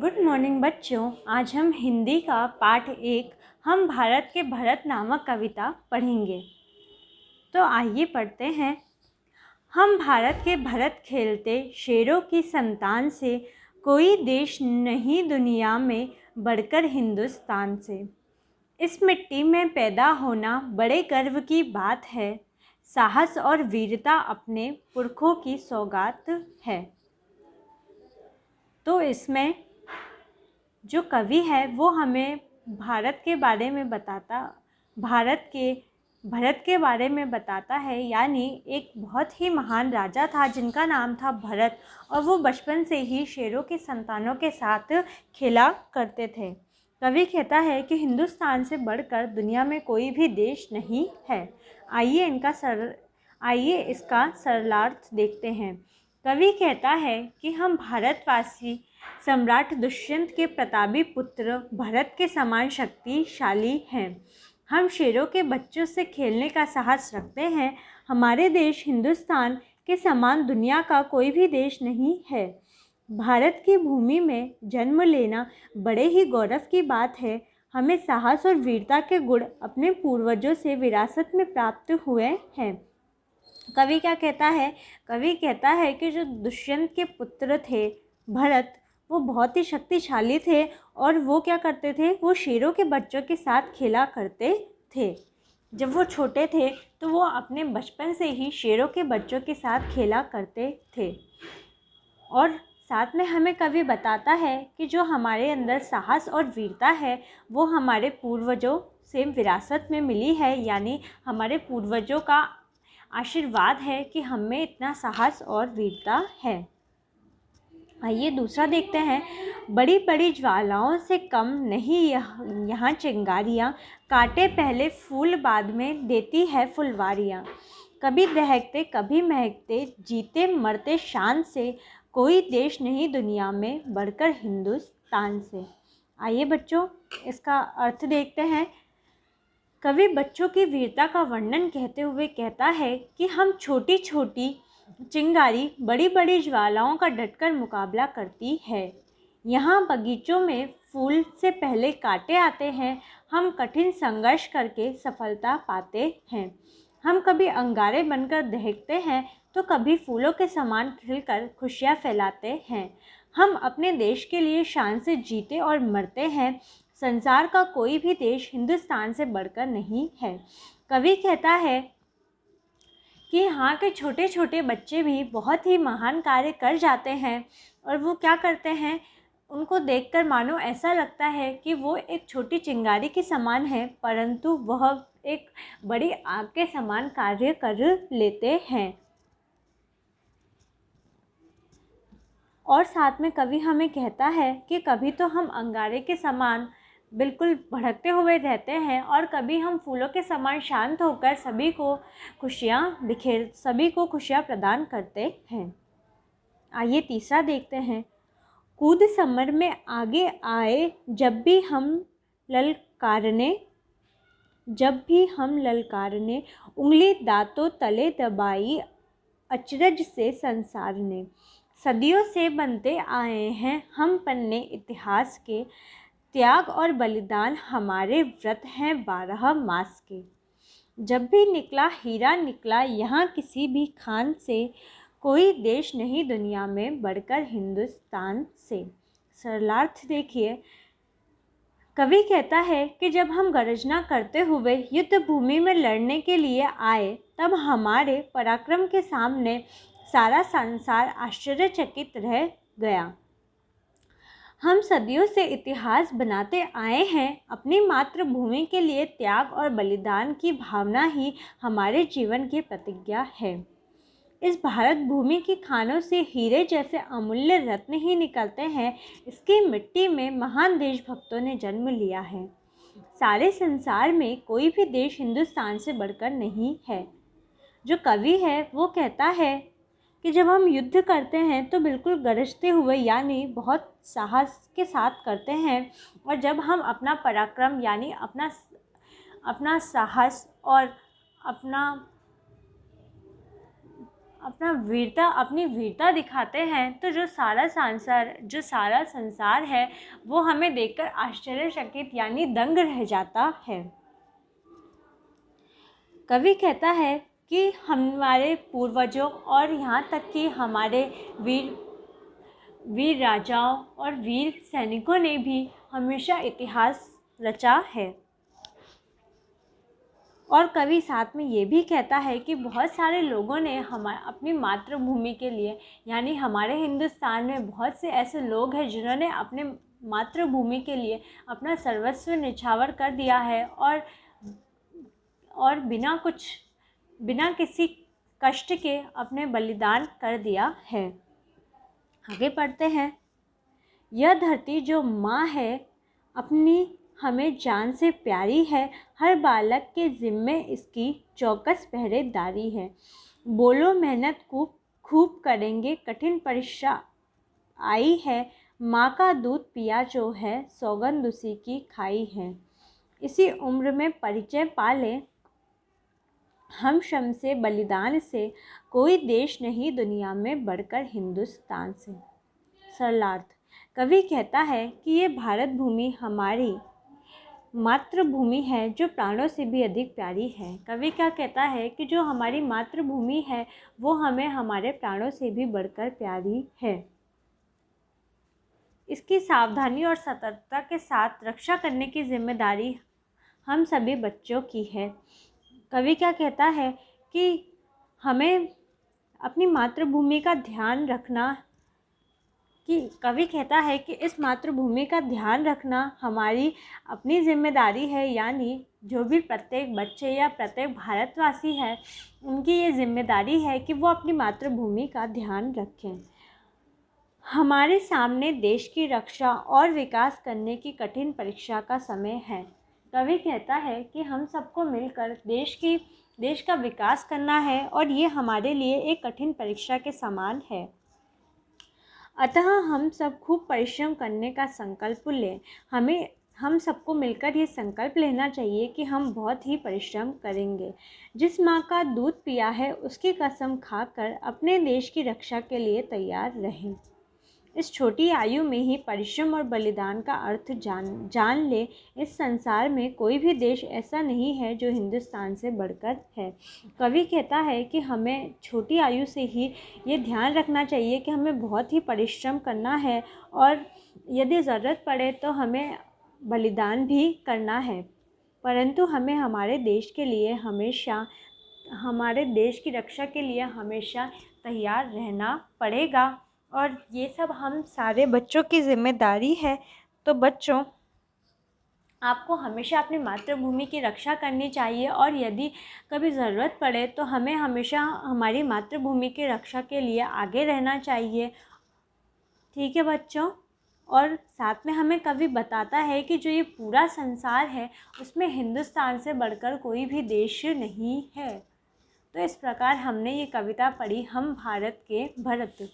Good morning बच्चों। आज हम हिंदी का पाठ 1 हम भारत के भरत नामक कविता पढ़ेंगे। तो आइए पढ़ते हैं। हम भारत के भरत खेलते शेरों की संतान से, कोई देश नहीं दुनिया में बढ़कर हिंदुस्तान से। इस मिट्टी में पैदा होना बड़े गर्व की बात है, साहस और वीरता अपने पुरखों की सौगात है। तो इसमें जो कवि है वो हमें भारत के बारे में बताता है, यानी एक बहुत ही महान राजा था जिनका नाम था भरत, और वो बचपन से ही शेरों की संतानों के साथ खेला करते थे। कवि कहता है कि हिंदुस्तान से बढ़कर दुनिया में कोई भी देश नहीं है। आइए इसका सरलार्थ देखते हैं। कवि कहता है कि हम भारतवासी सम्राट दुष्यंत के प्रतापी पुत्र भरत के समान शक्तिशाली हैं। हम शेरों के बच्चों से खेलने का साहस रखते हैं। हमारे देश हिंदुस्तान के समान दुनिया का कोई भी देश नहीं है। भारत की भूमि में जन्म लेना बड़े ही गौरव की बात है। हमें साहस और वीरता के गुण अपने पूर्वजों से विरासत में प्राप्त हुए हैं। कवि क्या कहता है? कवि कहता है कि जो दुष्यंत के पुत्र थे भरत, वो बहुत ही शक्तिशाली थे और वो क्या करते थे, वो शेरों के बच्चों के साथ खेला करते थे। जब वो छोटे थे तो वो अपने बचपन से ही शेरों के बच्चों के साथ खेला करते थे। और साथ में हमें कवि बताता है कि जो हमारे अंदर साहस और वीरता है वो हमारे पूर्वजों से विरासत में मिली है, यानी हमारे पूर्वजों का आशीर्वाद है कि हमें इतना साहस और वीरता है। आइए दूसरा देखते हैं। बड़ी बड़ी ज्वालाओं से कम नहीं यहाँ चिंगारियाँ, काटे पहले फूल बाद में देती है फुलवारियाँ। कभी दहकते कभी महकते, जीते मरते शान से, कोई देश नहीं दुनिया में बढ़कर हिंदुस्तान से। आइए बच्चों इसका अर्थ देखते हैं। कवि बच्चों की वीरता का वर्णन कहते हुए कहता है कि हम छोटी छोटी चिंगारी बड़ी बड़ी ज्वालाओं का डटकर मुकाबला करती है। यहाँ बगीचों में फूल से पहले कांटे आते हैं। हम कठिन संघर्ष करके सफलता पाते हैं। हम कभी अंगारे बनकर दहकते हैं तो कभी फूलों के समान खिलकर खुशियाँ फैलाते हैं। हम अपने देश के लिए शान से जीते और मरते हैं। संसार का कोई भी देश हिंदुस्तान से बढ़कर नहीं है। कवि कहता है कि यहाँ के छोटे छोटे बच्चे भी बहुत ही महान कार्य कर जाते हैं, और वो क्या करते हैं, उनको देखकर मानो ऐसा लगता है कि वो एक छोटी चिंगारी के समान है, परंतु वह एक बड़ी आग के समान कार्य कर लेते हैं। और साथ में कवि हमें कहता है कि कभी तो हम अंगारे के समान बिल्कुल भड़कते हुए रहते हैं, और कभी हम फूलों के समान शांत होकर सभी को खुशियाँ प्रदान करते हैं। आइए तीसरा देखते हैं। कूद समर में आगे आए, जब भी हम ललकारने, उंगली दांतों तले दबाई, अचरज से संसार ने। सदियों से बनते आए हैं हम पन्ने इतिहास के, त्याग और बलिदान हमारे व्रत हैं 12 मास के। जब भी निकला हीरा निकला यहाँ किसी भी खान से, कोई देश नहीं दुनिया में बढ़कर हिंदुस्तान से। सरलार्थ देखिए। कवि कहता है कि जब हम गर्जना करते हुए युद्ध भूमि में लड़ने के लिए आए, तब हमारे पराक्रम के सामने सारा संसार आश्चर्यचकित रह गया। हम सदियों से इतिहास बनाते आए हैं। अपनी मातृभूमि के लिए त्याग और बलिदान की भावना ही हमारे जीवन की प्रतिज्ञा है। इस भारत भूमि की खानों से हीरे जैसे अमूल्य रत्न ही निकलते हैं। इसकी मिट्टी में महान देशभक्तों ने जन्म लिया है। सारे संसार में कोई भी देश हिंदुस्तान से बढ़कर नहीं है। जो कवि है वो कहता है कि जब हम युद्ध करते हैं तो बिल्कुल गरजते हुए, यानी बहुत साहस के साथ करते हैं, और जब हम अपना पराक्रम यानी अपना साहस और अपनी वीरता दिखाते हैं तो जो सारा संसार है वो हमें देखकर आश्चर्यचकित यानी दंग रह जाता है। कवि कहता है कि हमारे पूर्वजों और यहाँ तक कि हमारे वीर राजाओं और वीर सैनिकों ने भी हमेशा इतिहास रचा है। और कवि साथ में ये भी कहता है कि बहुत सारे लोगों ने अपनी मातृभूमि के लिए यानी हमारे हिंदुस्तान में बहुत से ऐसे लोग हैं जिन्होंने अपने मातृभूमि के लिए अपना सर्वस्व निछावर कर दिया है और बिना किसी कष्ट के अपने बलिदान कर दिया है। आगे पढ़ते हैं। यह धरती जो माँ है अपनी हमें जान से प्यारी है, हर बालक के ज़िम्मे इसकी चौकस पहरेदारी है। बोलो मेहनत खूब करेंगे, कठिन परीक्षा आई है, माँ का दूध पिया जो है, सौगंध उसी की खाई है। इसी उम्र में परिचय पाले हम श्रम से बलिदान से, कोई देश नहीं दुनिया में बढ़कर हिंदुस्तान से। सरलार्थ। कवि कहता है कि ये भारत भूमि हमारी मातृभूमि है जो प्राणों से भी अधिक प्यारी है। कवि क्या कहता है कि जो हमारी मातृभूमि है वो हमें हमारे प्राणों से भी बढ़कर प्यारी है। इसकी सावधानी और सतर्कता के साथ रक्षा करने की जिम्मेदारी हम सभी बच्चों की है। कवि क्या कहता है कि हमें अपनी मातृभूमि का ध्यान रखना कवि कहता है कि इस मातृभूमि का ध्यान रखना हमारी अपनी जिम्मेदारी है, यानी जो भी प्रत्येक बच्चे या प्रत्येक भारतवासी है उनकी ये जिम्मेदारी है कि वो अपनी मातृभूमि का ध्यान रखें। हमारे सामने देश की रक्षा और विकास करने की कठिन परीक्षा का समय है। कवि कहता है कि हम सबको मिलकर देश का विकास करना है और ये हमारे लिए एक कठिन परीक्षा के समान है। अतः हम सब खूब परिश्रम करने का संकल्प लें। हम सबको मिलकर ये संकल्प लेना चाहिए कि हम बहुत ही परिश्रम करेंगे। जिस माँ का दूध पिया है उसकी कसम खाकर अपने देश की रक्षा के लिए तैयार रहें। इस छोटी आयु में ही परिश्रम और बलिदान का अर्थ जान ले। इस संसार में कोई भी देश ऐसा नहीं है जो हिंदुस्तान से बढ़कर है। कवि कहता है कि हमें छोटी आयु से ही ये ध्यान रखना चाहिए कि हमें बहुत ही परिश्रम करना है और यदि ज़रूरत पड़े तो हमें बलिदान भी करना है, परंतु हमें हमारे देश की रक्षा के लिए हमेशा तैयार रहना पड़ेगा। और ये सब हम सारे बच्चों की जिम्मेदारी है। तो बच्चों, आपको हमेशा अपनी मातृभूमि की रक्षा करनी चाहिए और यदि कभी ज़रूरत पड़े तो हमें हमेशा हमारी मातृभूमि की रक्षा के लिए आगे रहना चाहिए। ठीक है बच्चों। और साथ में हमें कवि बताता है कि जो ये पूरा संसार है उसमें हिंदुस्तान से बढ़कर कोई भी देश नहीं है। तो इस प्रकार हमने ये कविता पढ़ी, हम भारत के भरत।